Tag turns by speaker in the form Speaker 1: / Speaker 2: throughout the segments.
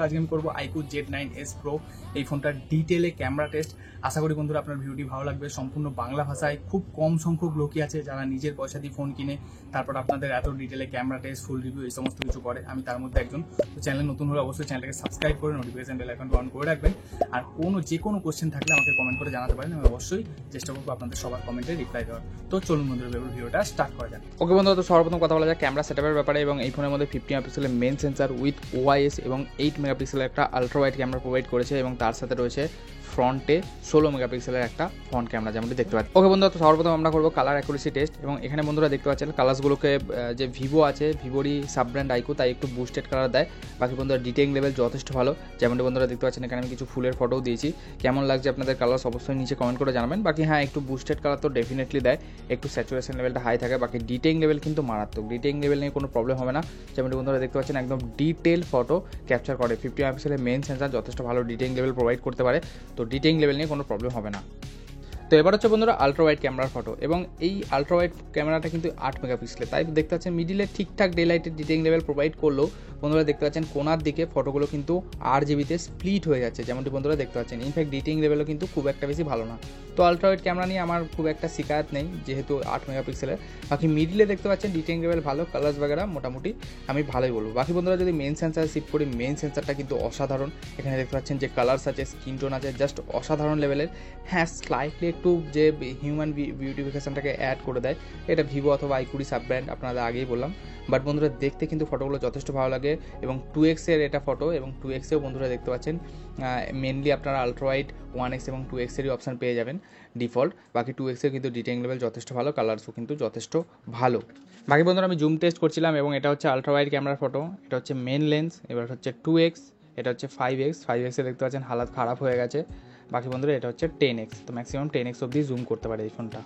Speaker 1: আজকে আমি করবো iQOO Z9s Pro এই ফোনটার ডিটেলে ক্যামেরা টেস্ট। আশা করি বন্ধুরা আপনার ভিডিওটি ভালো লাগবে। সম্পূর্ণ বাংলা ভাষায়, খুব কম সংখ্যক লোকই আছে যারা নিজের পয়সা দিয়ে ফোন কিনে তারপর আপনাদের এত ডিটেলে ক্যামেরা টেস্ট, ফুল রিভিউ এই সমস্ত কিছু করে। আমি তার মধ্যে একজন। তো চ্যানেলে নতুন হলে অবশ্যই চ্যানেলটাকে সাবস্ক্রাইব করে নোটিফিকেশন বেল আইকনটা অন করে রাখবেন। আর যে কোনো কোশ্চেন থাকলে আমাকে কমেন্ট করে জানাতে পারেন, আমি অবশ্যই চেষ্টা করবো আপনাদের সবার কমেন্টে রিপ্লাই দেওয়ার। তো চলুন বন্ধুরা ভিডিওটা স্টার্ট করা যাক।
Speaker 2: ওকে বন্ধুরা, তো সর্বপ্রথম কথা বলা যায় ক্যামেরা সেটআপের ব্যাপারে। এবং এই ফোনের মধ্যে 50 মেগাপিক্সেলের মেন সেন্সার উইথ ওআইএস এবং 8 মেগাপিক্সেলের একটা আলট্রা ওয়াইড ক্যামেরা প্রোভাইড করেছে এবং তার সাথে রয়েছে ফ্রন্টে 16 মেগাপিক্সেলের একটা ফ্রন্ট ক্যামেরা, যেমনটি দেখতে পাচ্ছি। ওকে বন্ধুরা, তো সর্বপ্রথম আমরা করবো কালার অ্যাকুরেসি টেস্ট। এবং এখানে বন্ধুরা দেখতে পাচ্ছেন কালার্সগুলোকে যে ভিভো আছে, ভিভোরই সাব ব্র্যান্ড iQOO, তাই একটু বুস্টেড কালার দেয়। বাকি বন্ধুরা ডিটেইলিং লেভেল যথেষ্ট ভালো, যেমনটি বন্ধুরা দেখতে পাচ্ছেন। এখানে আমি কিছু ফুলের ফটোও দিয়েছি। কেমন লাগছে আপনাদের কালার্স অবশ্যই নিচে কমেন্ট করে জানাবেন। বাকি হ্যাঁ, একটু বুস্টেড কালার তো ডেফিনেটলি দেয়, একটু স্যাচুরেশন লেভেলটা হাই থাকে। বাকি ডিটেইলিং লেভেল কিন্তু মারাত্মক, ডিটেইলিং লেভেল নিয়ে কোনো প্রবলেম হবে না। যেমনটি বন্ধুরা দেখতে পাচ্ছেন একদম ডিটেল ফটো ক্যাপচার করে। 50 মেগাপিক্সেলের মেন সেন্সার যথেষ্ট ভালো ডিটেইলিং লেভেল প্রোভাইড করতে পারে, তো ডিটেইলিং লেভেল নিয়ে কোনো প্রবলেম হবে না। তো এবার হচ্ছে বন্ধুরা আলট্রা ওয়াইড ক্যামেরার ফটো। এবং এই আলট্রা ওয়াইড ক্যামেরাটা কিন্তু 8 মেগাপিক্সেলের, তাই দেখতে পাচ্ছেন মিডিলে ঠিকঠাক ডে লাইটের ডিটেইলিং লেভেল প্রোভাইড করলেও বন্ধুরা দেখতে পাচ্ছেন কোনার দিকে ফটোগুলো কিন্তু RGBতে স্প্লিট হয়ে যাচ্ছে, যেমনটি বন্ধুরা দেখতে পাচ্ছেন। ইনফ্যাক্ট ডিটেইলিং লেভেলও কিন্তু খুব একটা বেশি ভালো না। তো আলট্রা ওয়াইড ক্যামেরা নিয়ে আমার খুব একটা শিকায়ত নেই, যেহেতু 8 মেগাপিক্সেলের। বাকি মিডিলে দেখতে পাচ্ছেন ডিটেইলিং লেভেল ভালো, কালার্স বাগেরা মোটামুটি আমি ভালোই বলবো। বাকি বন্ধুরা যদি মেন সেন্সার শিফট করি, মেন সেন্সারটা কিন্তু অসাধারণ। এখানে দেখতে পাচ্ছেন যে কালার্স আছে, স্কিন টোন আছে, জাস্ট অসাধারণ লেভেলের। হ্যাঁ, স্লাইটলি একটু যে হিউম্যান বিউটিফিকেশনটাকে অ্যাড করে দেয়, এটা ভিভো অথবা iQOO সাব ব্র্যান্ড, আপনাদের আগেই বললাম। বাট বন্ধুরা দেখতে কিন্তু ফটোগুলো যথেষ্ট ভালো লাগে। এবং 2x এর এটা ফটো, এবং 2x এও বন্ধুরা দেখতে পাচ্ছেন মেনলি আপনারা আলট্রা ওয়াইড 1x এবং 2x এরই অপশান পেয়ে যাবেন ডিফল্ট। বাকি 2x এর কিন্তু ডিটেইলিং লেভেল যথেষ্ট ভালো, কালার্সও কিন্তু যথেষ্ট ভালো। বাকি বন্ধুরা আমি জুম টেস্ট করছিলাম, এবং এটা হচ্ছে আলট্রা ওয়াইড ক্যামেরার ফটো, এটা হচ্ছে মেন লেন্স, এবার হচ্ছে 2x, এটা হচ্ছে 5x এ দেখতে পাচ্ছেন হালাত খারাপ হয়ে গেছে। বাকি বন্ধুরা এটা হচ্ছে 10x, তো ম্যাক্সিমাম 10x অবধি জুম করতে পারে এই ফোনটা।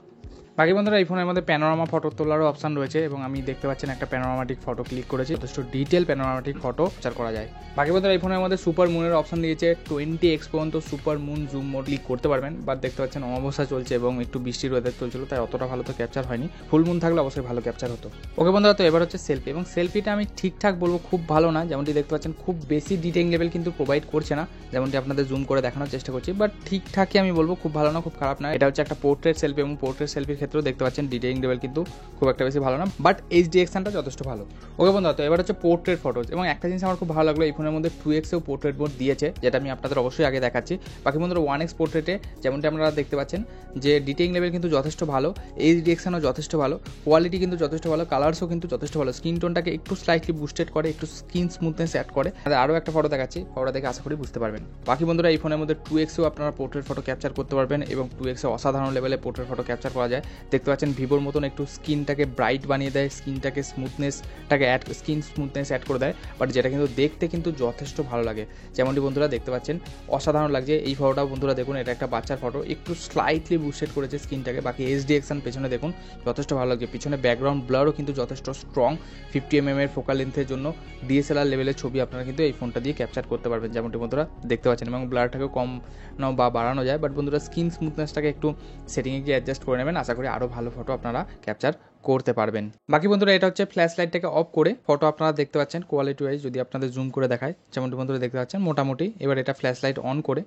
Speaker 2: বাকি বন্ধুরা এই ফোনের মধ্যে প্যানোরামা ফটো তোলারও অপশান রয়েছে, এবং আমি দেখতে পাচ্ছেন একটা প্যানোরামাটিক ফটো ক্লিক করেছি, যথেষ্ট ডিটেল প্যানোরামাটিক ফটো ক্যাপচার করা যায়। বাকি বন্ধুরা এই ফোনের মধ্যে সুপার মুনের অপশান দিয়েছে, 20x পর্যন্ত super moon zoom mode click করতে পারবেন। বাট দেখতে পাচ্ছেন অমাবস্যা চলছে এবং একটু বৃষ্টির ওয়েদার চলছিল, তাই অতটা ভালো তো ক্যাপচার হয়নি। ফুল মুন থাকলে অবশ্যই ভালো ক্যাপচার হতো। ওকে বন্ধুরা, তো এবার হচ্ছে সেলফি। এবং সেলফিটা আমি ঠিকঠাক বলবো খুব ভালো না, যেমনটি দেখতে পাচ্ছেন খুব বেশি ডিটেইলিং লেভেল কিন্তু প্রোভাইড করছে না, যেমনটি আপনাদের জুম করে দেখানোর চেষ্টা করছি। বাট ঠিকঠাকই আমি বলবো, খুব ভালো না, খুব খারাপ না। এটা হচ্ছে একটা পোর্ট্রেট সেলফি, এবং পোর্ট্রেট সেলফির ক্ষেত্রেও দেখতে পাচ্ছেন ডিটেইলিং লেভেল কিন্তু খুব একটা বেশি ভালো না, বাট এইচডি এক্সনটা যথেষ্ট ভালো। ওকে বন্ধুরা, তো এবার হচ্ছে পোর্ট্রেট ফটোজ। এবং একটা জিনিস আমার খুব ভালো লাগলো, এই ফোনের মধ্যে 2x এও পোর্ট্রেট মোড দিয়েছে, যেটা আমি আপনাদের অবশ্যই আগে দেখাচ্ছি। বাকি বন্ধুরা 1x পোর্ট্রেটে যেমনটি আপনারা দেখতে পাচ্ছেন যে ডিটেইলিং লেভেল কিন্তু যথেষ্ট ভালো, এইচডি এক্সনও যথেষ্ট ভালো, কোয়ালিটি কিন্তু যথেষ্ট ভালো, কালার্সও কিন্তু যথেষ্ট ভালো। স্কিন টোনটাকে একটু স্লাইটলি বুস্টেড করে, একটু স্কিন স্মুথনেস অ্যাড করে। আরও একটা ফটো দেখাচ্ছি, ফটোটা দেখে আশা করি বুঝতে পারবেন। বাকি বন্ধুরা এই ফোনের মধ্যে 2x এও আপনারা পোর্ট্রেট ফটো ক্যাপচার করতে পারবেন, এবং 2x এ অসাধারণ লেভেলে পোর্ট্রেট ফটো ক্যাপচার করা যায়। দেখতে পাচ্ছেন ভিভোর মতন একটু স্কিনটাকে ব্রাইট বানিয়ে দেয়, স্কিনটাকে স্মুথনেসটাকে স্কিন স্মুথনেস অ্যাড করে দেয়, বাট যেটা কিন্তু দেখতে কিন্তু যথেষ্ট ভালো লাগে, যেমনটি বন্ধুরা দেখতে পাচ্ছেন অসাধারণ লাগছে। এই ফটোটাও বন্ধুরা দেখুন, এটা একটা বাচ্চার ফটো, একটু স্লাইটলি বুস্টেড করেছে স্কিনটাকে। বাকি এইচডি এক্সন পেছনে দেখুন যথেষ্ট ভালো লাগছে, পিছনে ব্যাকগ্রাউন্ড ব্লারও কিন্তু যথেষ্ট স্ট্রং। 50mm এর ফোকাল লেন্থের জন্য DSLR লেভেলের ছবি আপনারা কিন্তু এই ফোনটা দিয়ে ক্যাপচার করতে পারবেন, যেমনটি বন্ধুরা দেখতে পাচ্ছেন। এবং ব্লারটাকেও কম বা বাড়ানো যায়, বাট বন্ধুরা স্কিন স্মুথনেসটাকে একটু সেটিংয়ে গিয়ে অ্যাডজাস্ট করে নেবেন, আশা করি আরও ভালো ফটো আপনারা ক্যাপচার করতে পারবেন। বাকি বন্ধুরা এটা হচ্ছে ফ্ল্যাশ লাইটটাকে অফ করে ফটো আপনারা দেখতে পাচ্ছেন কোয়ালিটি ওয়াইজ, যদি আপনাদের জুম করে দেখায় যেমনটি বন্ধুরা দেখতে পাচ্ছেন মোটামুটি। এবার এটা ফ্ল্যাশ লাইট অন করে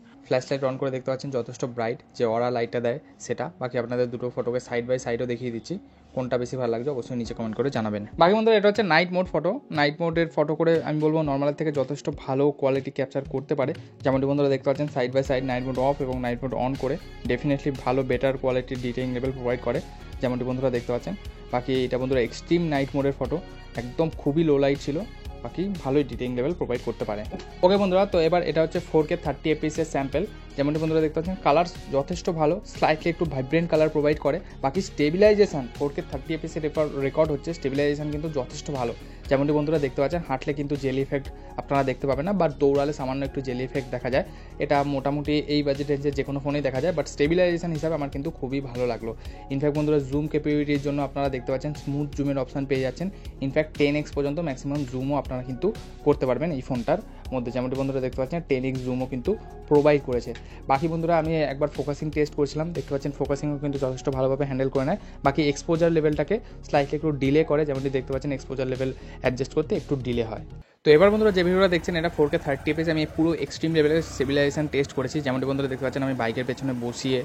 Speaker 2: দেখতে পাচ্ছেন যথেষ্ট ব্রাইট যে অরা লাইটটা দেয় সেটা। বাকি আপনাদের দুটো ফটোকে সাইড বাই সাইডও দেখিয়ে দিচ্ছি, কোনটা বেশি ভালো লাগছে অবশ্যই নিচে কমেন্ট করে জানাবেন। বাকি বন্ধুরা এটা হচ্ছে নাইট মোড ফটো। নাইট মোডের ফটো করে আমি বলবো নর্মালের থেকে যথেষ্ট ভালো কোয়ালিটি ক্যাপচার করতে পারে, যেমনটি বন্ধুরা দেখতে পাচ্ছেন side by side night mode off এবং নাইট মোড অন করে ডেফিনেটলি ভালো বেটার কোয়ালিটির ডিটেইলিং লেভেল প্রোভাইড করে, যেমনটি বন্ধুরা দেখতে পাচ্ছেন। বাকি এটা বন্ধুরা এক্সট্রিম নাইট মোডের ফটো, একদম খুবই লো লাইট ছিল, বাকি ভালোই ডিটেইলিং লেভেল প্রোভাইড করতে পারে। ওকে বন্ধুরা, তো এবার এটা হচ্ছে 4K 30 fps এর স্যাম্পল, যেমনটি বন্ধুরা দেখতে পাচ্ছেন কালার্স যথেষ্ট ভালো, স্লাইটলি একটু ভাইব্রেন্ট কালার প্রোভাইড করে। বাকি স্টেবিলাইজেশন 4K 30 fps এর রেকর্ড হচ্ছে, স্টেবিলাইজেশন কিন্তু যথেষ্ট ভালো, যেমনটি বন্ধুরা দেখতে পাচ্ছেন। হাঁটলে কিন্তু জেলি ইফেক্ট আপনারা দেখতে পাবেন না, বাট দৌড়ালে সামান্য একটু জেলি ইফেক্ট দেখা যায়। এটা মোটামুটি এই বাজেট রেঞ্জের যে কোনো ফোনেই দেখা যায়, বাট স্টেবিলাইজেশন হিসাবে আমার কিন্তু খুবই ভালো লাগলো। ইনফ্যাক্ট বন্ধুরা জুম ক্যাপাবিলিটির জন্য আপনারা দেখতে পাচ্ছেন স্মুথ জুমের অপশান পেয়ে যাচ্ছেন। ইনফ্যাক্ট 10x পর্যন্ত ম্যাক্সিমাম জুমও আপনারা কিন্তু করতে পারবেন এই ফোনটার মধ্যে, যেমনটি বন্ধুরা দেখতে পাচ্ছেন 10x জুমও কিন্তু প্রোভাইড করেছে। বাকি বন্ধুরা আমি একবার ফোকাসিং টেস্ট করেছিলাম, দেখতে পাচ্ছেন ফোকাসিংও কিন্তু যথেষ্ট ভালোভাবে হ্যান্ডেল করে নেয়। বাকি এক্সপোজার লেভেলটাকে স্লাইটলি একটু ডিলে করে, যেমনটি দেখতে পাচ্ছেন এক্সপোজার লেভেল অ্যাডজাস্ট করতে একটু ডিলে হয়। তো এবার বন্ধুরা যে ভিডিওটা দেখছেন এটা 4K 30 fps আমি পুরো এক্সট্রিম লেভেলের স্টেবিলাইজেশন টেস্ট করেছি। যেমনটি বন্ধুরা দেখতে পাচ্ছেন আমি বাইকের পেছনে বসিয়ে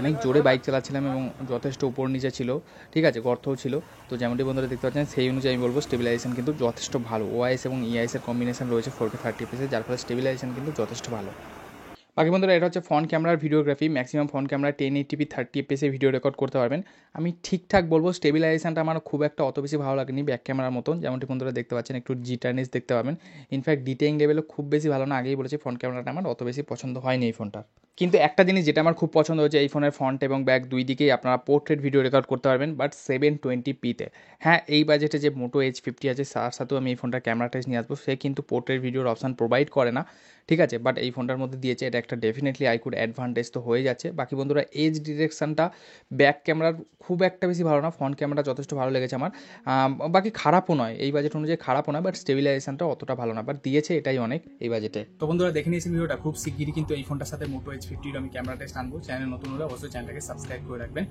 Speaker 2: অনেক জোরে বাইক চালাচ্ছিলাম এবং যথেষ্ট উপর নিচে ছিল, ঠিক আছে, গর্তও ছিল। তো যেমনটি বন্ধুরা দেখতে পাচ্ছেন সেই অনুযায়ী আমি বলবো স্টেবিলাইজেশন কিন্তু যথেষ্ট ভালো। ওআইএস এবং ইআইএসের কম্বিনেশন রয়েছে 4K 30 fps, যার ফলে স্টেবিলাইজেশন কিন্তু যথেষ্ট ভালো। বাকি বন্ধুরা এটা হচ্ছে ফ্রন্ট ক্যামেরার videography. Maximum front camera 1080p 30 fps video record করতে পারবেন। আমি ঠিকঠাক বলবো স্টেবিলাইজেশনটা আমার খুব একটা অত বেশি ভালো লাগেনি ব্যাক ক্যামেরার মতন। যেমনটি বন্ধুরা দেখতে পাচ্ছেন একটু জিটারনেস দেখতে পাবেন। ইনফ্যাক্ট ডিটেইলিং লেভেলও খুব বেশি ভালো না। আগেই বলেছি ফ্রন্ট ক্যামেরাটা আমার অত বেশি পছন্দ হয়নি এই ফোনটার। কিন্তু একটা জিনিস যেটা আমার খুব পছন্দ হয়েছে, এই ফোনের ফ্রন্ট এবং ব্যাক দুই দিকেই আপনারা পোর্ট্রেট ভিডিও রেকর্ড করতে পারবেন, বাট 720pতে। হ্যাঁ, এই বাজেটে যে মোটো H50 আছে তার সাথেও আমি এই ফোনটার ক্যামেরা টেস্ট নিয়ে আসবো। সে কিন্তু পোর্ট্রেট ভিডিওর অপশান প্রোভাইড করে না, ঠিক আছে, বাট এই ফোনটার মধ্যে দিয়েছে। এটা একটা ডেফিনেটলি আইকুড অ্যাডভান্টেজ তো হয়ে যাচ্ছে। বাকি বন্ধুরা এজ ডিরেকশানটা ব্যাক ক্যামেরার খুব একটা বেশি ভালো না, ফ্রন্ট ক্যামেরা যথেষ্ট ভালো লেগেছে আমার। বাকি খারাপও নয়, এই বাজেট অনুযায়ী খারাপও নয়, বাট স্টেবিলাইজেশনটা অতটা ভালো না, বাট দিয়েছে এটাই অনেক এই বাজেটে।
Speaker 1: তো বন্ধুরা দেখে নিয়েছি ভিডিওটা, খুব শিগগিরই কিন্তু এই ফোনটার সাথে মোটো H50 আমি ক্যামেরা টেস্ট আনবো। চ্যানেল নতুন হলে অবশ্যই চ্যানেলটাকে সাবস্ক্রাইব করে রাখবেন।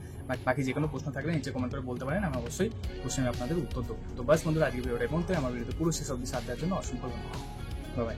Speaker 1: বাকি যে কোনো প্রশ্ন থাকলে নিচে কমেন্ট করে বলতে পারেন, আমি অবশ্যই কোশ্চেনে আপনাদের উত্তর দেবো। তো বাস বন্ধুরা আজকে ভিডিওটা এবং আমার ভিডিওতে পুরো শেষ অবধি সাথ দেওয়ার জন্য অসংখ্য ধন্যবাদ।